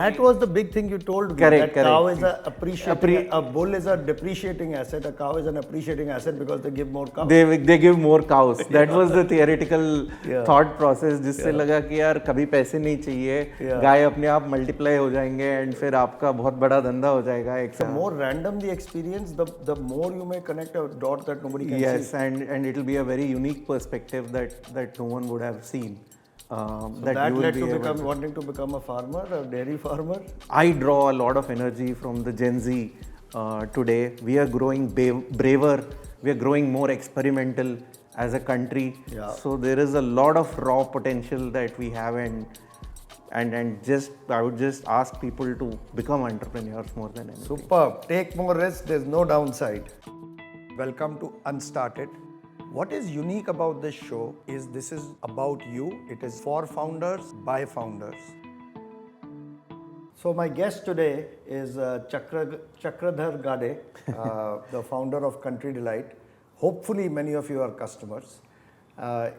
That was the big thing you told me. Correct, that cow correct. is a appreciating, a bull is a depreciating asset, a cow is an appreciating asset because they give more cows. They give more cows. That was the theoretical Yeah. thought process, जिससे लगा कि यार कभी पैसे नहीं चाहिए, गाय अपने आप मल्टीप्लाई हो जाएंगे एंड फिर आपका बहुत बड़ा धंधा हो जाएगा एक The more random the experience, the more you may connect a dot that nobody can see. Yes, and it will be a very unique perspective that no one would have seen. So that led to wanting to become a farmer, a dairy farmer. I draw a lot of energy from the Gen Z today. We are growing braver. We are growing more experimental as a country. Yeah. So there is a lot of raw potential that we have, and just I would just ask people to become entrepreneurs more than anything. Superb. Take more risks. There's no downside. Welcome to Unstarted. What is unique about this show is this is about you. It is for founders, by founders. So my guest today is Chakradhar Gade, the founder of Country Delight. Hopefully many of you are customers. I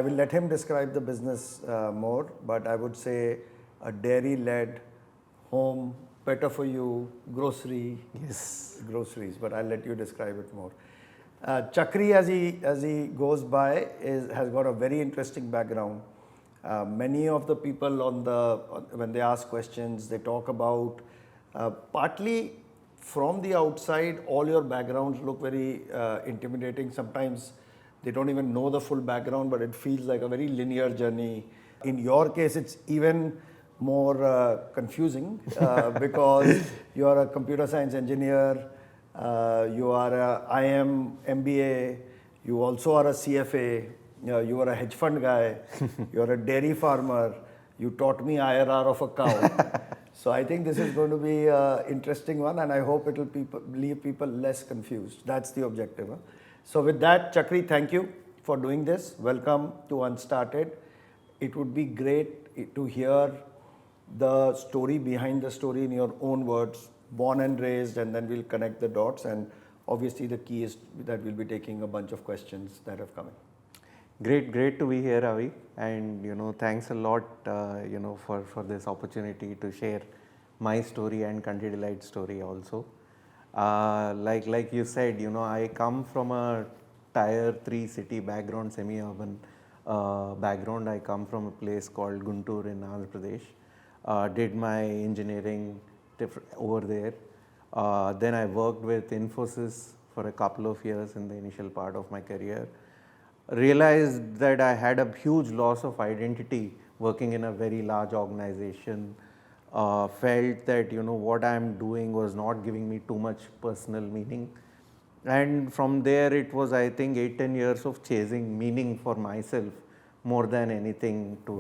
will let him describe the business more, but I would say a dairy-led home, better for you, groceries, but I'll let you describe it more. Chakri, as he goes by, has got a very interesting background. Many of the people when they ask questions, they talk about partly from the outside, all your backgrounds look very intimidating. Sometimes they don't even know the full background, but it feels like a very linear journey. In your case, it's even more confusing because you are a computer science engineer. You are a IM MBA, you also are a CFA, you are a hedge fund guy, you are a dairy farmer, you taught me IRR of a cow. So I think this is going to be an interesting one, and I hope it will leave people less confused. That's the objective. Huh? So with that, Chakri, thank you for doing this. Welcome to Unstarted. It would be great to hear the story behind the story in your own words. Born and raised, and then we'll connect the dots, and obviously the key is that we'll be taking a bunch of questions that have come in. Great to be here, Avi, and thanks a lot for this opportunity to share my story and Country Delight story also. Like you said, I come from a tier 3 city background, semi-urban background. I come from a place called Guntur in Andhra Pradesh. Did my engineering over there. Then I worked with Infosys for a couple of years in the initial part of my career. Realized that I had a huge loss of identity working in a very large organization. Felt that what I am doing was not giving me too much personal meaning. And from there it was, I think, 8-10 years of chasing meaning for myself more than anything to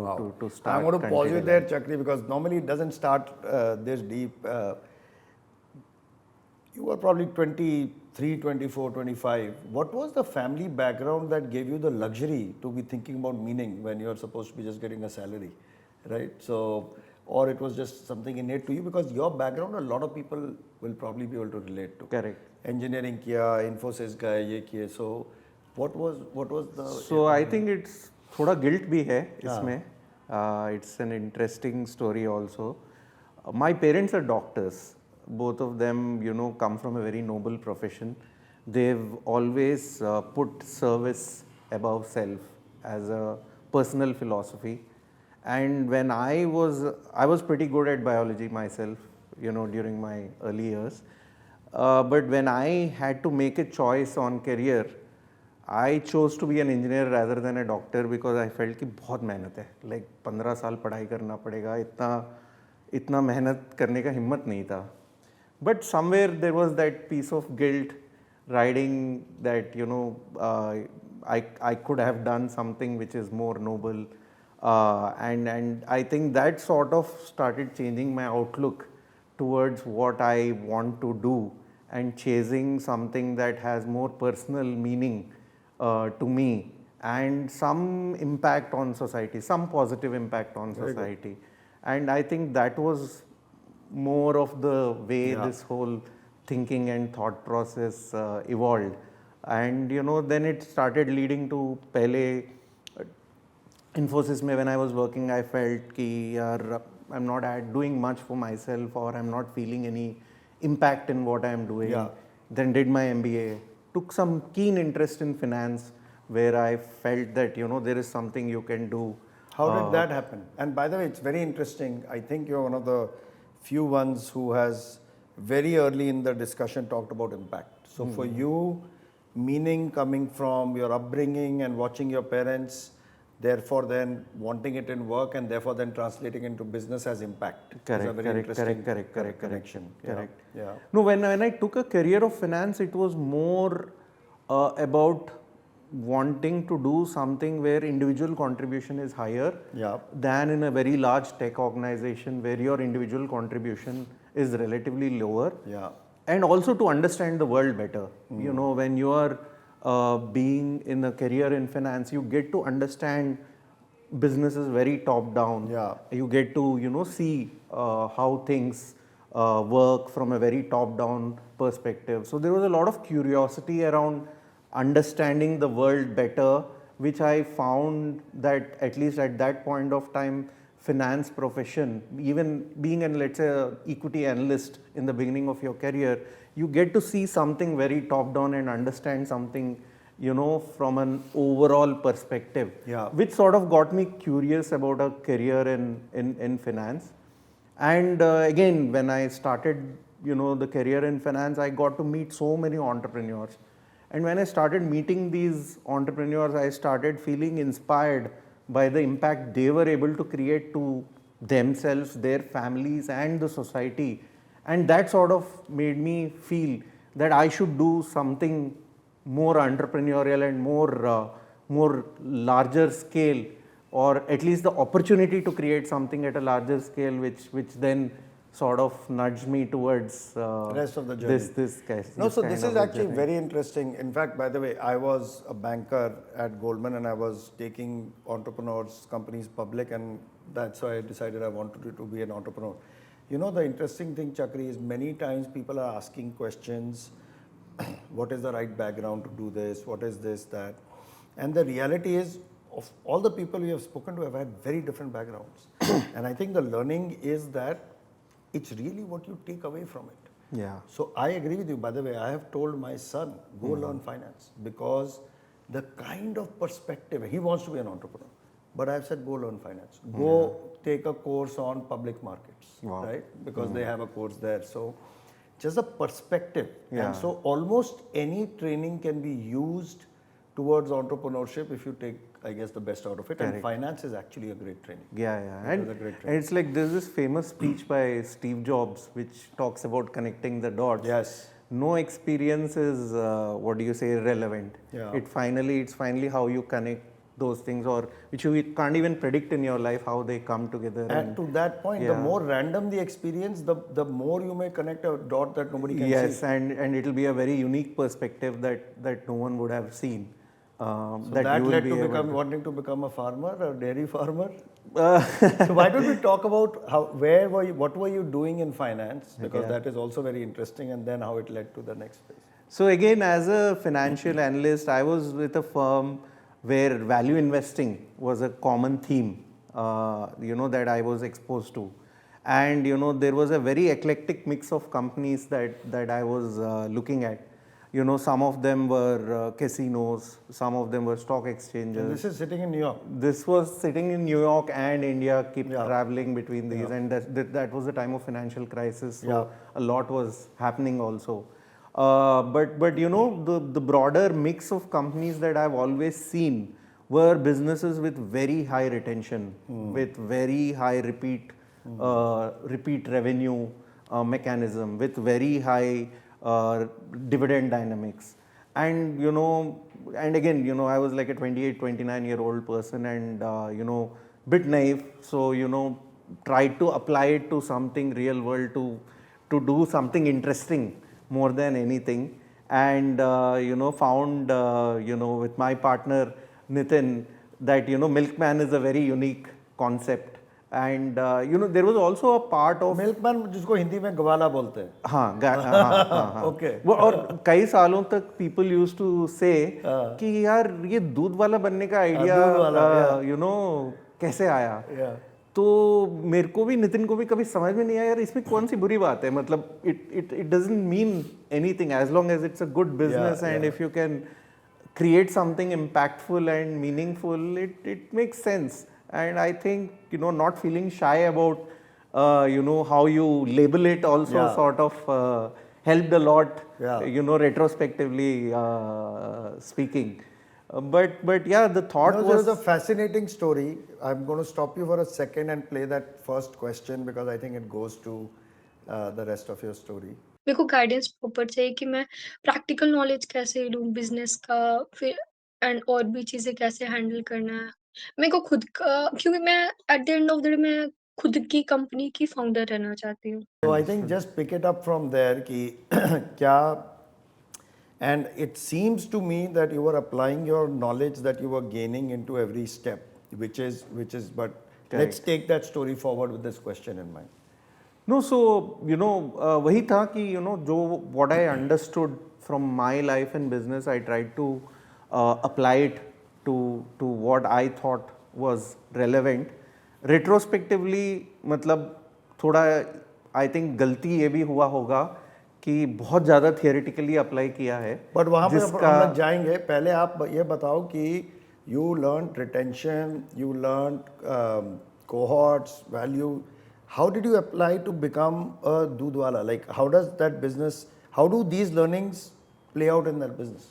start. I'm going to pause you there, Chakri, because normally it doesn't start this deep. You were probably 23, 24, 25. What was the family background that gave you the luxury to be thinking about meaning when you're supposed to be just getting a salary, right? So, or it was just something innate to you, because your background, a lot of people will probably be able to relate to. Correct. Engineering kiya, Infosys guy, ye kiye. So, what was the? So I think it's थोड़ा guilt भी है इसमें. It's an interesting story also. My parents are doctors. Both of them, come from a very noble profession. They've always put service above self as a personal philosophy. And when I was pretty good at biology myself, during my early years. But when I had to make a choice on career, I chose to be an engineer rather than a doctor because I felt कि बहुत मेहनत है. Like 15 साल पढ़ाई करना पड़ेगा, इतना मेहनत करने का हिम्मत नहीं था. But somewhere there was that piece of guilt riding that I could have done something which is more noble, and I think that sort of started changing my outlook towards what I want to do and chasing something that has more personal meaning to me and some impact on society, some positive impact on society. And I think that was more of the way this whole thinking and thought process evolved. And then it started leading to पहले Infosys में when I was working, I felt कि यार doing much for myself, or I'm not feeling any impact in what I'm doing. Yeah. Then did my MBA, took some keen interest in finance, where I felt that there is something you can do. How did that happen? And by the way, it's very interesting. I think you're one of the few ones who has very early in the discussion talked about impact. So for you, meaning coming from your upbringing and watching your parents, therefore then wanting it in work and therefore then translating into business as impact. Correct. Connection. Correct. Yeah. No, when I took a career of finance, it was more about wanting to do something where individual contribution is higher than in a very large tech organization where your individual contribution is relatively lower. Yeah. And also to understand the world better. When you are being in a career in finance, you get to understand businesses very top down. Yeah. You get to see how things work from a very top down perspective. So there was a lot of curiosity around understanding the world better, which I found that at least at that point of time, finance profession, even being an, let's say, a equity analyst in the beginning of your career, you get to see something very top down and understand something from an overall perspective, which sort of got me curious about a career in finance. And again, when I started the career in finance, I got to meet so many entrepreneurs. And when I started meeting these entrepreneurs, I started feeling inspired by the impact they were able to create to themselves, their families, and the society. And that sort of made me feel that I should do something more entrepreneurial and more larger scale, or at least the opportunity to create something at a larger scale, which then sort of nudged me towards rest of the journey. This case. No, so this is actually very interesting. In fact, by the way, I was a banker at Goldman and I was taking entrepreneurs, companies public, and that's why I decided I wanted to be an entrepreneur. The interesting thing, Chakri, is many times people are asking questions, what is the right background to do this, what is this, that. And the reality is, of all the people we have spoken to have had very different backgrounds. And I think the learning is that it's really what you take away from it. Yeah. So I agree with you. By the way, I have told my son, go learn finance, because the kind of perspective, he wants to be an entrepreneur, but I've said go learn finance. Go take a course on public markets, right? Because they have a course there. So just a perspective. And so almost any training can be used towards entrepreneurship if you take, I guess, the best out of it. Correct. And finance is actually a great training. And it's like there's this famous speech by Steve Jobs which talks about connecting the dots. Yes. No experience is irrelevant. Yeah. It's finally how you connect those things, or which you can't even predict in your life how they come together. And to that point, the more random the experience, the more you may connect a dot that nobody can see. Yes, and it'll be a very unique perspective that no one would have seen. So that led to wanting to become a farmer, a dairy farmer. So why don't we talk about what were you doing in finance, because that is also very interesting, and then how it led to the next phase. So again, as a financial analyst, I was with a firm where value investing was a common theme, that I was exposed to. And there was a very eclectic mix of companies that I was looking at. Some of them were casinos, some of them were stock exchanges. And this is sitting in New York? This was sitting in New York and India, traveling between these. And that was the time of financial crisis, so a lot was happening also. But the broader mix of companies that I've always seen were businesses with very high retention, with very high repeat revenue mechanism, with very high dividend dynamics. And and again, I was like a 28, 29-year-old person, and bit naive. So tried to apply it to something real world, to do something interesting more than anything. And found with my partner Nitin that milkman is a very unique concept. And there was also a part of milkman, जिसको हिंदी में गवाला बोलते हैं. हाँ. Okay. और कई सालों तक people used to say कि यार ये दूध वाला बनने का आइडिया कैसे आया. तो मेरे को भी, नितिन को भी कभी समझ में नहीं आया यार इसमें कौन सी बुरी बात है, मतलब it doesn't mean anything as long as it's a good business and if you can create something impactful and meaningful, it makes sense. And I think, you know, not feeling shy about, you know, how you label it also sort of helped a lot, you know, retrospectively speaking. But yeah, the thought No, was... there was a fascinating story. I'm going to stop you for a second and play that first question because I think it goes to the rest of your story. मेरे को guidance proper चाहिए कि मैं practical knowledge कैसे लूँ business का, फिर and और भी चीज़ें कैसे हैंडल करना है। मेरे को खुद का, क्योंकि मैं at the end of the day मैं खुद की कंपनी की फाउंडर रहना चाहती हूँ। So I think just pick it up from there कि क्या, and it seems to me that you were applying your knowledge that you were gaining into every step, which is but let's take that story forward with this question in mind. No, so, you know, वही था कि, you know, जो what I understood from my life and business, I tried to apply it to what I thought was relevant. Retrospectively, मतलब थोड़ा I think गलती ये भी हुआ होगा कि बहुत ज़्यादा theoretically apply किया है। But वहाँ पे हम लोग जाएंगे, पहले आप ये बताओ कि you learned retention, you learned cohorts, value. How did you apply to become a doodhwala? Like, how does that business, how do these learnings play out in that business?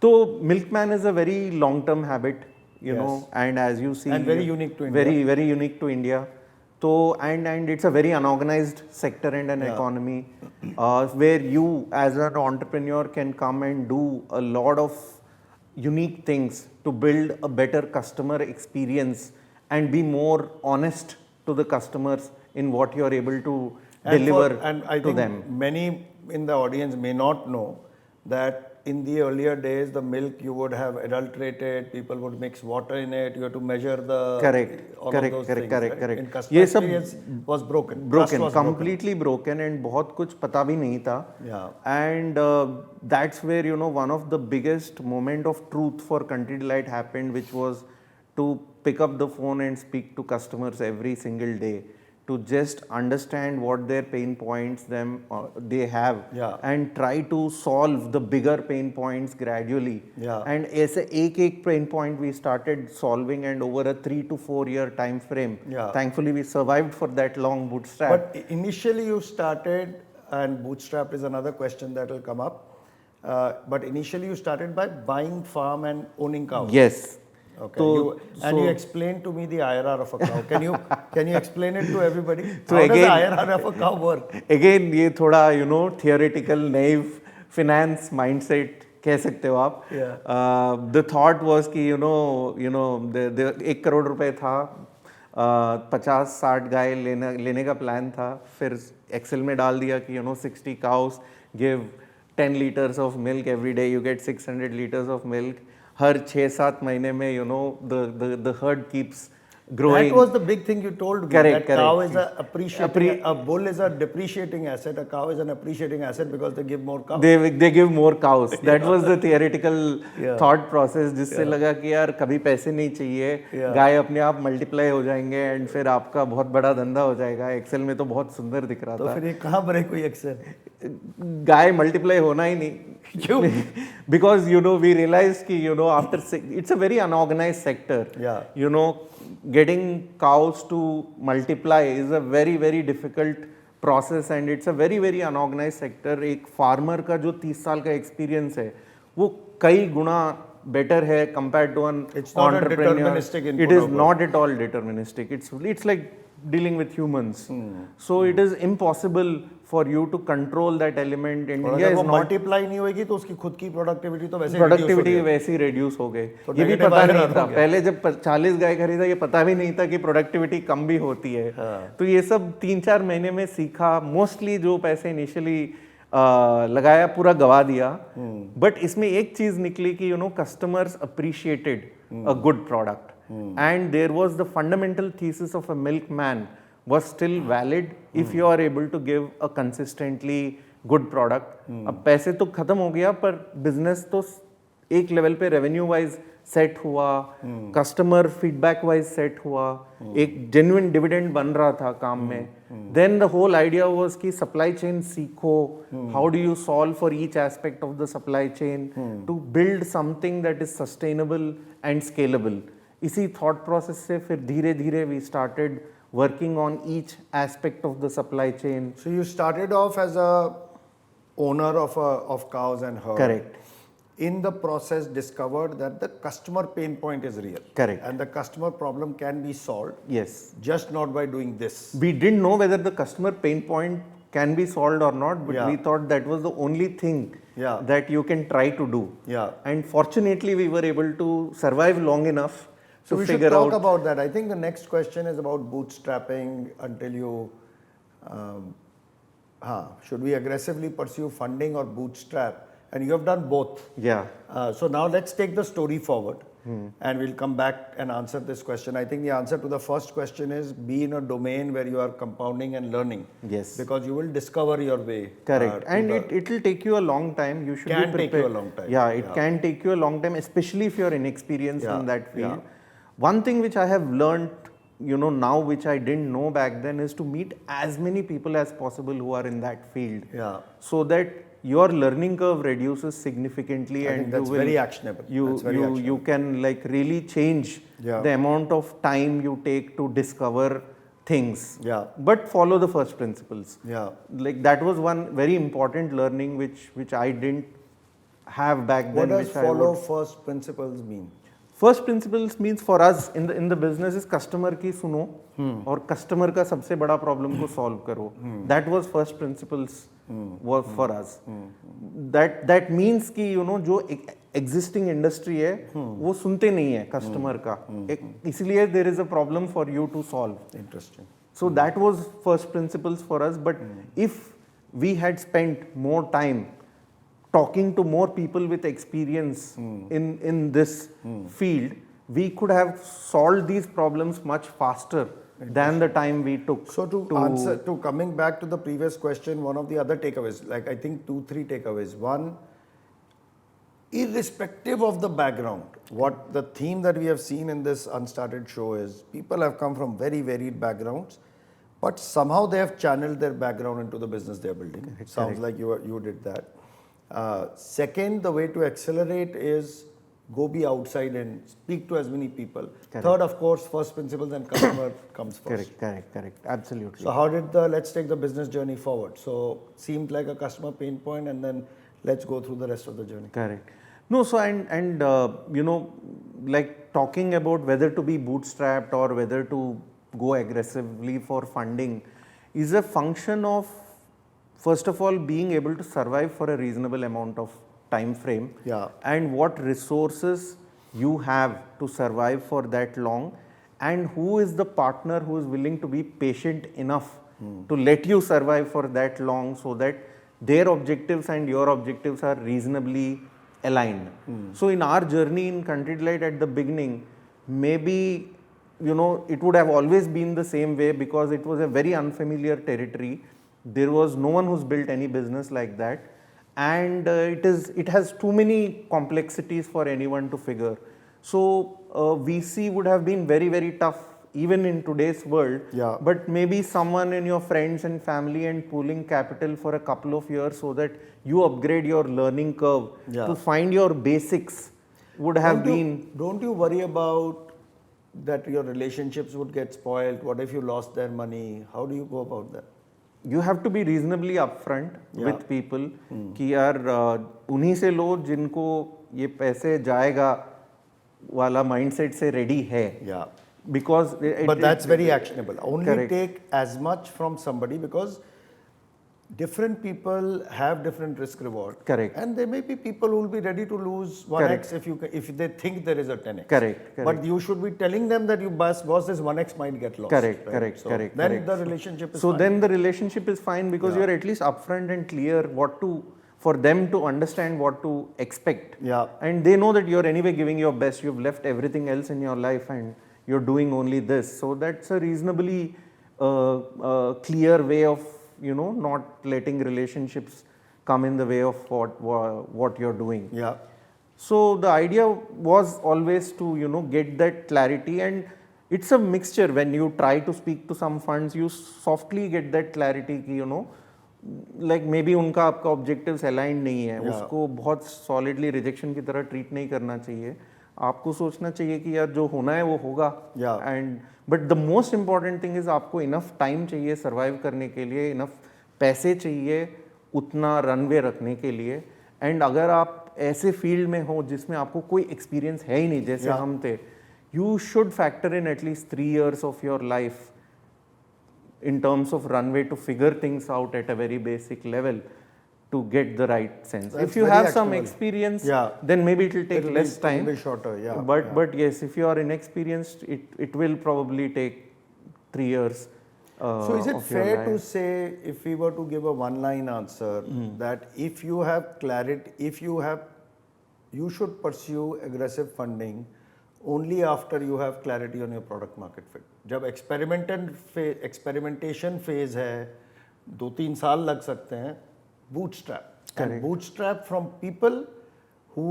So, milkman is a very long-term habit, you know, and as you see, and very unique to India. Very unique to India. So, and it's a very unorganized sector and an economy where you as an entrepreneur can come and do a lot of unique things to build a better customer experience and be more honest to the customers in what you are able to deliver and I to think them. Many in the audience may not know that in the earlier days, the milk you would have adulterated, people would mix water in it, you have to measure the... Correct. In customer experience was broken. Was completely broken and बहुत कुछ पता भी नहीं था. And that's where, you know, one of the biggest moment of truth for Country Delight happened, which was to pick up the phone and speak to customers every single day, to just understand what their pain points they have and try to solve the bigger pain points gradually. And ऐसे एक pain point we started solving, and over a 3 to 4 year time frame, thankfully we survived for that long. Bootstrap. But initially you started, and Bootstrap is another question that will come up, but initially you started by buying farm and owning cows. Yes. Okay. You explained to me the IRR of a cow. Can you explain it to everybody? So how again, does the IRR of a cow work? Again, ये थोड़ा, you know, theoretical, naive finance mindset कह सकते हो आप. The thought was कि you know, the 1 crore रुपए था, 50-60 गाय लेने का प्लान था. फिर एक्सेल में डाल दिया कि 60 cows give 10 liters of milk every day, you get 600 liters of milk. हर 6-7 महीने में the herd keeps growing. That was the big thing you told me. Correct. Cow is a bull is a depreciating asset. A cow is an appreciating asset because they give more cows. They give more cows. That was the theoretical thought process, जिससे लगा कि यार कभी पैसे नहीं चाहिए, गाय अपने आप मल्टीप्लाई हो जाएंगे and फिर आपका बहुत बड़ा धंधा हो जाएगा. एक्सेल में तो बहुत सुंदर दिख रहा था. तो फिर ये कहाँ पर है कोई एक्सेल? गाय मल्टीप्लाई होना ही नहीं. क्यों? Because we realized कि after it's a very unorganized sector. Getting cows to multiply is a very very difficult process and it's a very very unorganized sector. एक farmer का जो 30 साल का experience है वो कई गुना better है compared to an entrepreneur. It is not at all deterministic. It's like dealing with humans. So it is impossible for you to control that element. India is not multiply नहीं होगी तो उसकी खुद की प्रोडक्टिविटी तो वैसे reduce हो गई. ये भी पता नहीं था पहले जब 40 गाय खरीदा, ये पता भी नहीं था कि प्रोडक्टिविटी कम भी होती है. तो ये सब 3-4 महीने में सीखा. मोस्टली जो पैसे इनिशियली लगाया पूरा गवा दिया. बट इसमें एक चीज निकली कि customers appreciated a good product. And there was the fundamental thesis of a milkman was still valid if you are able to give a consistently good product. अब पैसे तो खत्म हो गया पर बिजनेस तो एक लेवल पे रेवेन्यू वाइज सेट हुआ, कस्टमर फीडबैक वाइज सेट हुआ, एक जेन्युइन डिविडेंड बन रहा था काम में, then the whole idea was कि सप्लाई चेन सीखो, how do you solve for each aspect of the supply chain to build something that is sustainable and scalable. इसी थॉट प्रोसेस से फिर धीरे धीरे we started working on each aspect of the supply chain. So you started off as a owner of cows and herd. Correct. In the process, discovered that the customer pain point is real. Correct. And the customer problem can be solved. Yes. Just not by doing this. We didn't know whether the customer pain point can be solved or not, but we thought that was the only thing that you can try to do. Yeah. And fortunately, we were able to survive long enough. So we should talk about that. I think the next question is about bootstrapping until you, should we aggressively pursue funding or bootstrap? And you have done both. Yeah. So now let's take the story forward and we'll come back and answer this question. I think the answer to the first question is be in a domain where you are compounding and learning. Yes. Because you will discover your way. Correct. And it will take you a long time. You should be prepared. Can take you a long time. Yeah, it can take you a long time, especially if you're inexperienced in that field. One thing which I have learned, now which I didn't know back then is to meet as many people as possible who are in that field. Yeah. So that your learning curve reduces significantly, I think that's very actionable. You can like really change the amount of time you take to discover things. Yeah. But follow the first principles. Yeah. Like that was one very important learning which I didn't have back then. What does follow first principles mean? First principles means for us in the business is customer की सुनो और customer का सबसे बड़ा problem को solve करो. That was first principles for us. That means कि जो एग्जिस्टिंग इंडस्ट्री है वो सुनते नहीं है कस्टमर का, इसलिए there is a problem for you to solve. Interesting. So that was first principles for us. But if we had spent more time talking to more people with experience in this field, we could have solved these problems much faster than the time we took. So to coming back to the previous question, one of the other takeaways, like I think 2-3 takeaways. One, irrespective of the background, what the theme that we have seen in this Unstarted show is, people have come from very varied backgrounds, but somehow they have channeled their background into the business they are building. Correct. Sounds like you did that. Second, the way to accelerate is go be outside and speak to as many people. Correct. Third, of course, first principles and customer comes first. Correct. Absolutely. So how did let's take the business journey forward. So seemed like a customer pain point, and then let's go through the rest of the journey. Correct. No, so and like talking about whether to be bootstrapped or whether to go aggressively for funding is a function of, first of all, being able to survive for a reasonable amount of time frame, and what resources you have to survive for that long, and who is the partner who is willing to be patient enough to let you survive for that long, so that their objectives and your objectives are reasonably aligned. So in our journey in Country Delight at the beginning, maybe it would have always been the same way because it was a very unfamiliar territory. There was no one who's built any business like that, and it has too many complexities for anyone to figure. So VC would have been very, very tough even in today's world. But maybe someone in your friends and family and pooling capital for a couple of years so that you upgrade your learning curve to find your basics would have been. Don't you worry about that your relationships would get spoiled? What if you lost their money? How do you go about that? You have to be reasonably upfront with people कि यार उन्हीं से लो जिनको ये पैसे जाएगा वाला mindset से ready है. Because but that's very actionable. Only take as much from somebody, because different people have different risk reward. Correct. And there may be people who will be ready to lose 1x if they think there is a 10x. Correct. But you should be telling them that boss, this 1x might get lost. Correct. Then the relationship is fine. So then the relationship is fine because you're at least upfront and clear for them to understand what to expect. And they know that you're anyway giving your best. You've left everything else in your life and you're doing only this. So that's a reasonably clear way of not letting relationships come in the way of what you're doing. So the idea was always to, you know, get that clarity, and it's a mixture. When you try to speak to some funds, you softly get that clarity कि, you know, like maybe उनका आपका objectives aligned नहीं है, उसको बहुत solidly rejection की तरह treat नहीं करना चाहिए. आपको सोचना चाहिए कि यार जो होना है वो होगा. And but the most important thing is आपको enough time चाहिए survive करने के लिए, enough पैसे चाहिए उतना runway रखने के लिए. And अगर आप ऐसे फील्ड में हो जिसमें आपको कोई एक्सपीरियंस है ही नहीं जैसे हम थे, you should factor in at least 3 years of your life in terms of runway to figure things out at a very basic level to get the right sense. That's if you very have some actionable. experience, Yeah. then maybe it will take less time. It'll be shorter, yeah. But yes, if you are inexperienced, it will probably take 3 years. So is it of your fair to life. say, if we were to give a one-line answer, that if you have clarity, you should pursue aggressive funding only after you have clarity on your product market fit. जब experimentation phase है, 2-3 साल लग सकते हैं, bootstrap. And bootstrap from people who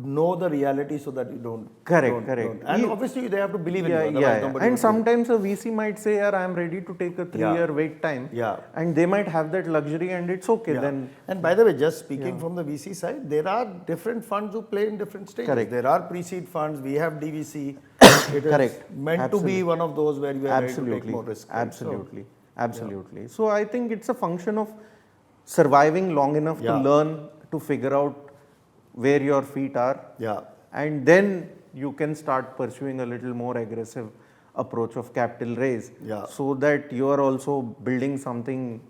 know the reality so that you don't. Correct. And obviously they have to believe in you. Otherwise nobody And would sometimes a VC might say, "Yeah, I am ready to take a 3-year wait time." And they might have that luxury, and it's okay then. And by the way, just speaking from the VC side, there are different funds who play in different stages. There are pre-seed funds. We have DVC. It is meant to be one of those where you are ready to take more risk. Absolutely. So I think it's a function of surviving long enough to learn, to figure out where your feet are, and then you can start pursuing a little more aggressive approach of capital raise, so that you are also building something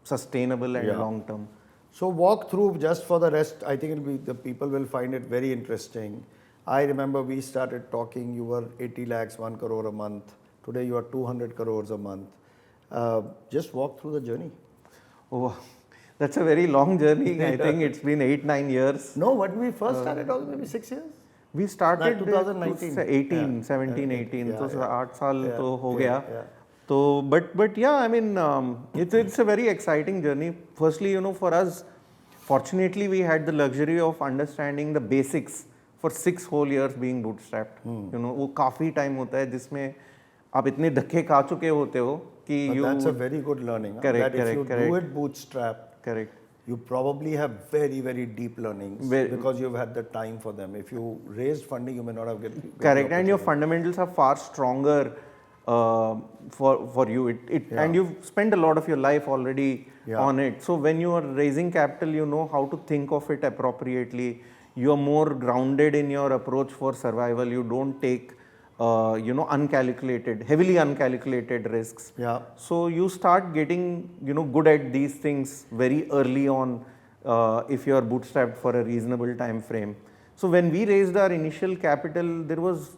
sustainable and long term. So walk through just for the rest. I think it'll be, the people will find it very interesting. I remember we started talking, you were 80 lakhs, 1 crore a month. Today you are 200 crores a month. Just walk through the journey. Oh, that's a very long journey. I think it's been 8-9 years. No, when we first started talking, maybe 6 years. We started 2019. 17-18, so 8 साल तो हो गया. So, but yeah, I mean, it's a very exciting journey. Firstly, you know, for us, fortunately, we had the luxury of understanding the basics for 6 whole years being bootstrapped. You know, वो काफी time होता है जिसमें आप इतने धक्के खा चुके होते हो कि that's a very good learning. That if you do it bootstrap, you probably have very, very deep learnings because you've had the time for them. If you raised funding, you may not have get and your fundamentals are far stronger for you. And you've spent a lot of your life already on it. So when you are raising capital, you know how to think of it appropriately. You are more grounded in your approach for survival. You don't take you know, heavily uncalculated risks. So you start getting, you know, good at these things very early on if you are bootstrapped for a reasonable time frame. So when we raised our initial capital, there was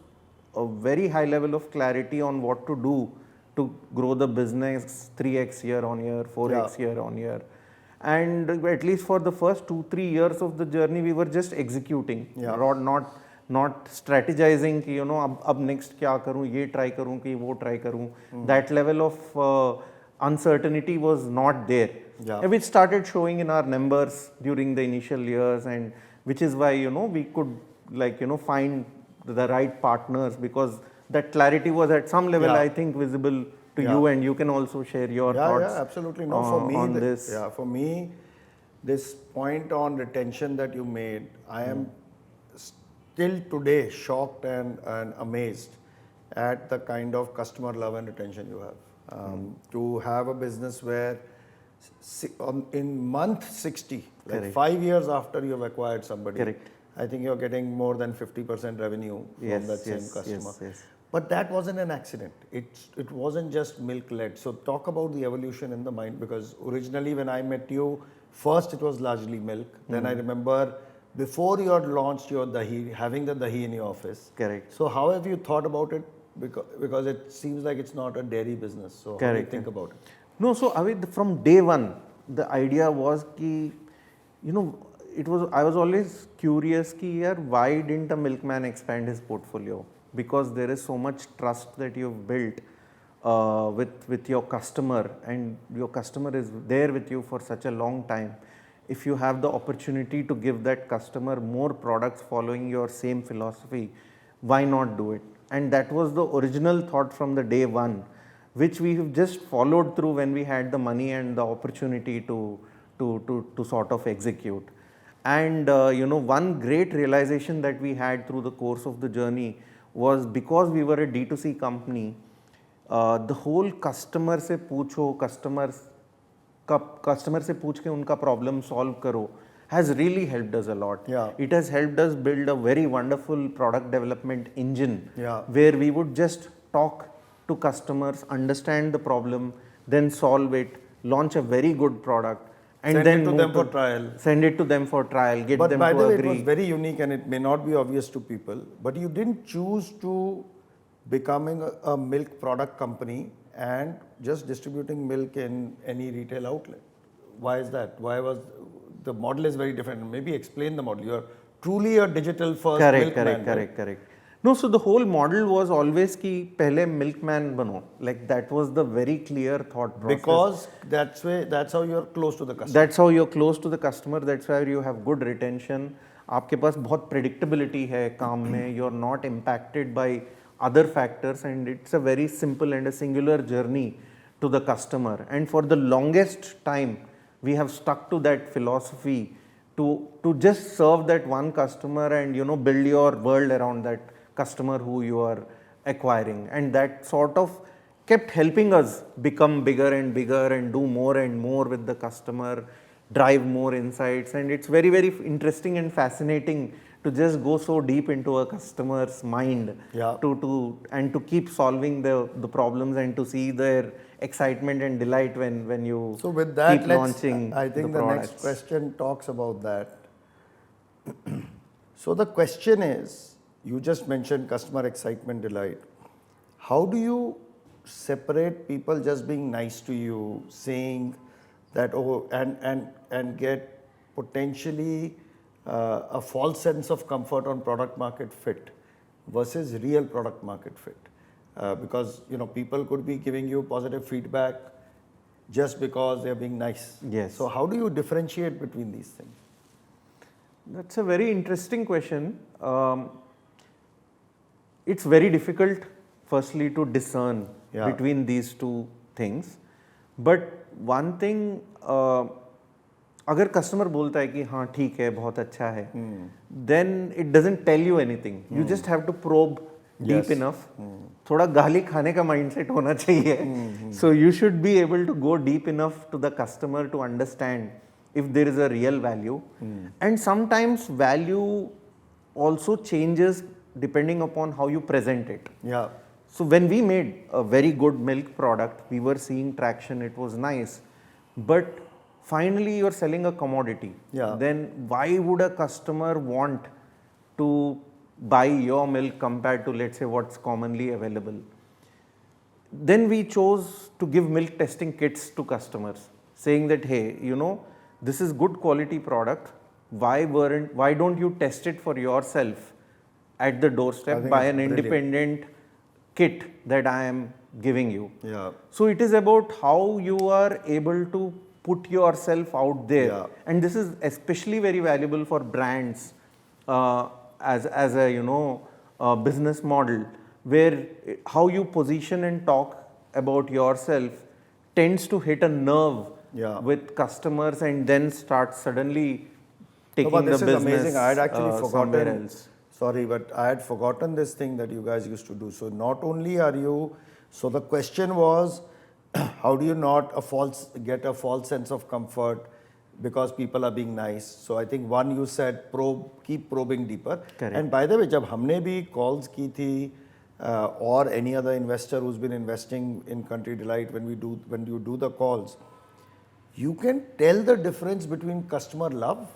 a very high level of clarity on what to do to grow the business 3x year on year, 4x year on year. And at least for the first 2-3 years of the journey, we were just executing, not strategizing कि, you know, अब next क्या करूँ, ये try करूँ कि वो try करूँ. That level of uncertainty was not there. And which started showing in our numbers during the initial years, and which is why, you know, we could, like, you know, find the right partners, because that clarity was at some level, I think, visible to you, and you can also share your thoughts. Absolutely. No, for me, on this. For me, this point on retention that you made, I am still today shocked and amazed at the kind of customer love and retention you have. To have a business where in month 60, like 5 years after you have acquired somebody, I think you're getting more than 50% revenue from that same customer. But that wasn't an accident. It wasn't just milk-led. So talk about the evolution in the mind, because originally when I met you, first it was largely milk. Then I remember before you had launched your dahi, having the dahi in your office. So how have you thought about it? Because it seems like it's not a dairy business. So how do you think about it? No, so Avid, from day one, the idea was ki, you know, I was always curious ki, yaar, why didn't a milkman expand his portfolio? Because there is so much trust that you've built with your customer, and your customer is there with you for such a long time. if you have the opportunity to give that customer more products following your same philosophy, why not do it? And that was the original thought from the day one, which we have just followed through when we had the money and the opportunity to sort of execute. And one great realization that we had through the course of the journey was, because we were a D2C company, the whole customer से पूछो, customer से पूछ के उनका problem solve करो has really helped us a lot. Yeah. It has helped us build a very wonderful product development engine, Yeah. where we would just talk to customers, understand the problem, then solve it, launch a very good product, and Send then it to move them for trial. Send it to them for trial, get But them by to the way, agree. it was very unique and it may not be obvious to people, but you didn't choose to becoming a milk product company and just distributing milk in any retail outlet. Why is that? Why was the model is very different? Maybe explain the model. You're truly a digital first milkman. Correct. No, so the whole model was always कि पहले milkman बनो. Like that was the very clear thought process. Because that's how you're close to the customer. That's how you're close to the customer. That's why you have good retention. आपके पास बहुत predictability है काम में. You're not impacted by other factors, and it's a very simple and a singular journey to the customer. And for the longest time, we have stuck to that philosophy to just serve that one customer and build your world around that customer who you are acquiring. And that sort of kept helping us become bigger and bigger and do more and more with the customer, drive more insights. And it's very, very interesting and fascinating to just go so deep into a customer's mind, Yeah. to keep solving the problems and to see their excitement and delight when you So with that, keep launching I think the products. next question talks about that. So the question is, you just mentioned customer excitement, delight. How do you separate people just being nice to you, saying that, oh, and get potentially a false sense of comfort on product market fit versus real product market fit? Because people could be giving you positive feedback just because they're being nice. Yes. So how do you differentiate between these things? That's a very interesting question. It's very difficult, firstly, to discern Yeah. between these two things. But one thing, अगर customer बोलता है कि हाँ ठीक है बहुत अच्छा है, then it doesn't tell you anything. You just have to probe deep enough. थोड़ा गाली खाने का mindset होना चाहिए. So you should be able to go deep enough to the customer to understand if there is a real value. And sometimes value also changes depending upon how you present it. Yeah. So when we made a very good milk product, we were seeing traction, it was nice. But finally you're selling a commodity. Yeah. Then why would a customer want to buy your milk compared to, let's say, what's commonly available? Then we chose to give milk testing kits to customers, saying that, hey, this is good quality product. Why don't you test it for yourself at the doorstep by an independent kit that I am giving you? Yeah. So it is about how you are able to put yourself out there. Yeah. And this is especially very valuable for brands as a business model, where how you position and talk about yourself tends to hit a nerve with customers and then start suddenly taking the business this is amazing. I had actually somewhere forgotten. else. Sorry, but I had forgotten this thing that you guys used to do. So not only are you, so the question was, how do you not get a false sense of comfort because people are being nice? So I think one, you said keep probing deeper. Correct. And by the way, जब हमने भी calls की थी or any other investor who's been investing in Country Delight, when you do the calls, you can tell the difference between customer love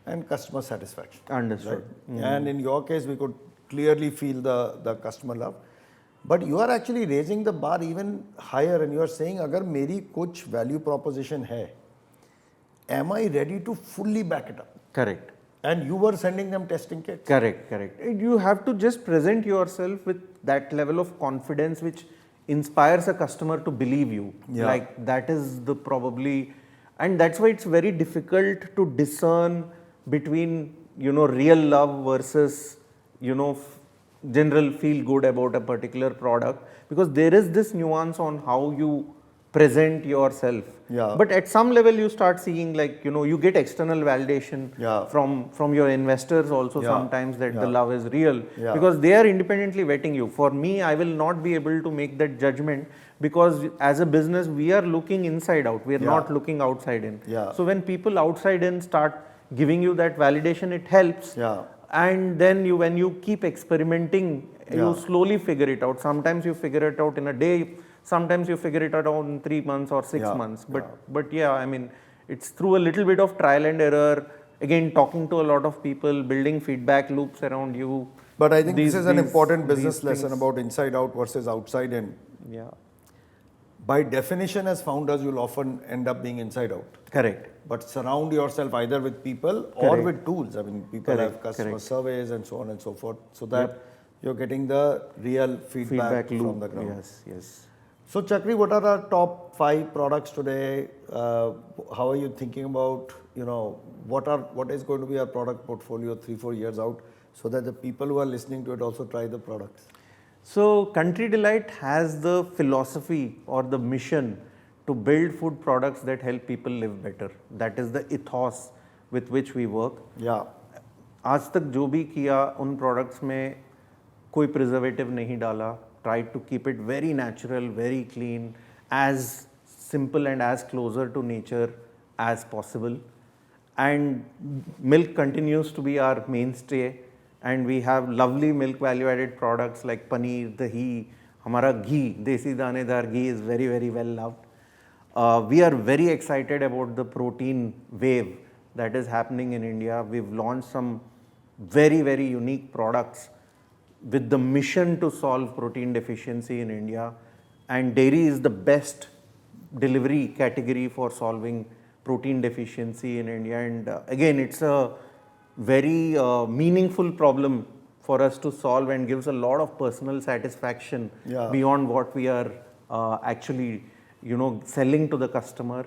and customer satisfaction. Understood. Right? And in your case, we could clearly feel the customer love. But you are actually raising the bar even higher, and you are saying, अगर मेरी कुछ value proposition है, am I ready to fully back it up? Correct. And you were sending them testing kits. Correct. You have to just present yourself with that level of confidence which inspires a customer to believe you. Yeah. Like that is the probably And that's why it's very difficult to discern between, real love versus, general feel good about a particular product, because there is this nuance on how you present yourself. Yeah. But at some level you start seeing, like, you get external validation Yeah. from your investors also Yeah. sometimes that the Yeah. love is real, Yeah. because they are independently vetting you. For me, I will not be able to make that judgment, because as a business we are looking inside out, we are Yeah. not looking outside in. Yeah. So when people outside in start giving you that validation, it helps. Yeah. And then when you keep experimenting, you Yeah. slowly figure it out. Sometimes you figure it out in a day, sometimes you figure it out in 3 months or 6 Yeah. months. But yeah, I mean, it's through a little bit of trial and error, again talking to a lot of people, building feedback loops around you. But I think this is an important these business lesson things. about inside out versus outside in. Yeah, By definition, as founders, you'll often end up being inside out. correct. But surround yourself either with people or Correct. with tools. I mean, people Correct, have customer correct. surveys and so on and so forth, so that you're getting the real feedback Feedback loop. from the ground. Yes, yes. So, Chakri, what are our top 5 products today? How are you thinking about, what is going to be our product portfolio 3-4 years out, so that the people who are listening to it also try the products? So Country Delight has the philosophy or the mission to build food products that help people live better. That is the ethos with which we work. Yeah. आज तक जो भी किया उन products में कोई preservative नहीं डाला, tried to keep it very natural, very clean, as simple and as closer to nature as possible. And milk continues to be our mainstay, and we have lovely milk value added products like paneer, dahi, hamara ghee, desi danedar ghee is very, very well loved. We are very excited about the protein wave that is happening in India. We've launched some very, very unique products with the mission to solve protein deficiency in India, and dairy is the best delivery category for solving protein deficiency in India. And again, it's a very meaningful problem for us to solve, and gives a lot of personal satisfaction beyond what we are actually selling to the customer.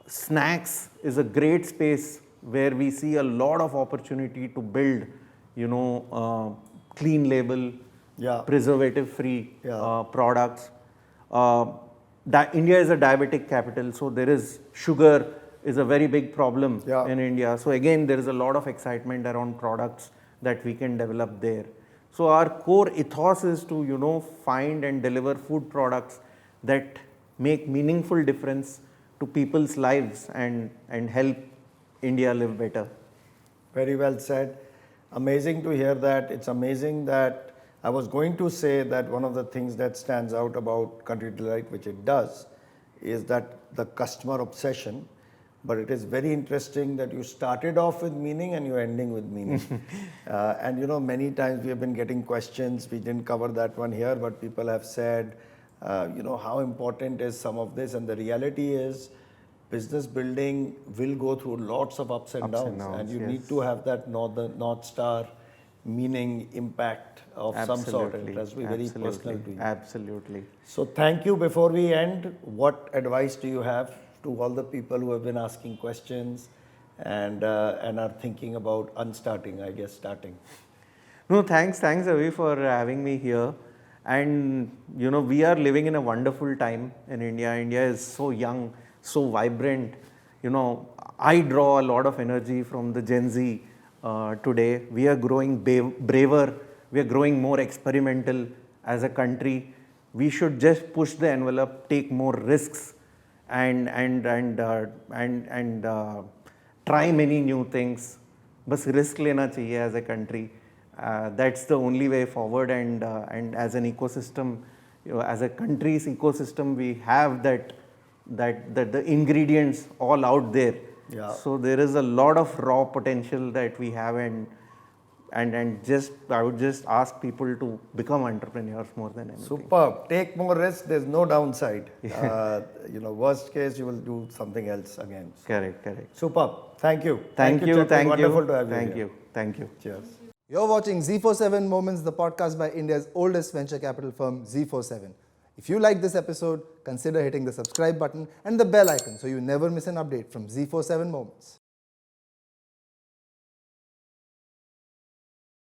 Snacks is a great space where we see a lot of opportunity to build clean label, preservative free products. India is a diabetic capital, so there is sugar is a very big problem in India. So again, there is a lot of excitement around products that we can develop there. So our core ethos is to find and deliver food products that make meaningful difference to people's lives and help India live better. Very well said. Amazing to hear that. It's amazing that I was going to say that one of the things that stands out about Country Delight, which it does, is that the customer obsession. But it is very interesting that you started off with meaning and you're ending with meaning. And many times we have been getting questions. We didn't cover that one here, but people have said, how important is some of this? And the reality is, business building will go through lots of ups and downs, and you need to have that North Star meaning, impact of some sort. It has to be very personal to you. Absolutely. So thank you. Before we end, what advice do you have to all the people who have been asking questions and are thinking about starting? No, thanks Avi for having me here. And we are living in a wonderful time in India. India is so young, so vibrant. I draw a lot of energy from the Gen Z today. We are growing braver. We are growing more experimental as a country. We should just push the envelope, take more risks, and try many new things. Bas risk lena chahiye as a country. That's the only way forward. And as an ecosystem, as a country's ecosystem, we have that the ingredients all out there. So there is a lot of raw potential that we have, and I would just ask people to become entrepreneurs more than anything. Superb. Take more risks. There's no downside. Worst case, you will do something else again. So. Correct. Superb. Thank you. Thank you. Wonderful to have you. Thank you. Cheers. You're watching Z47 Moments, the podcast by India's oldest venture capital firm, Z47. If you like this episode, consider hitting the subscribe button and the bell icon so you never miss an update from Z47 Moments.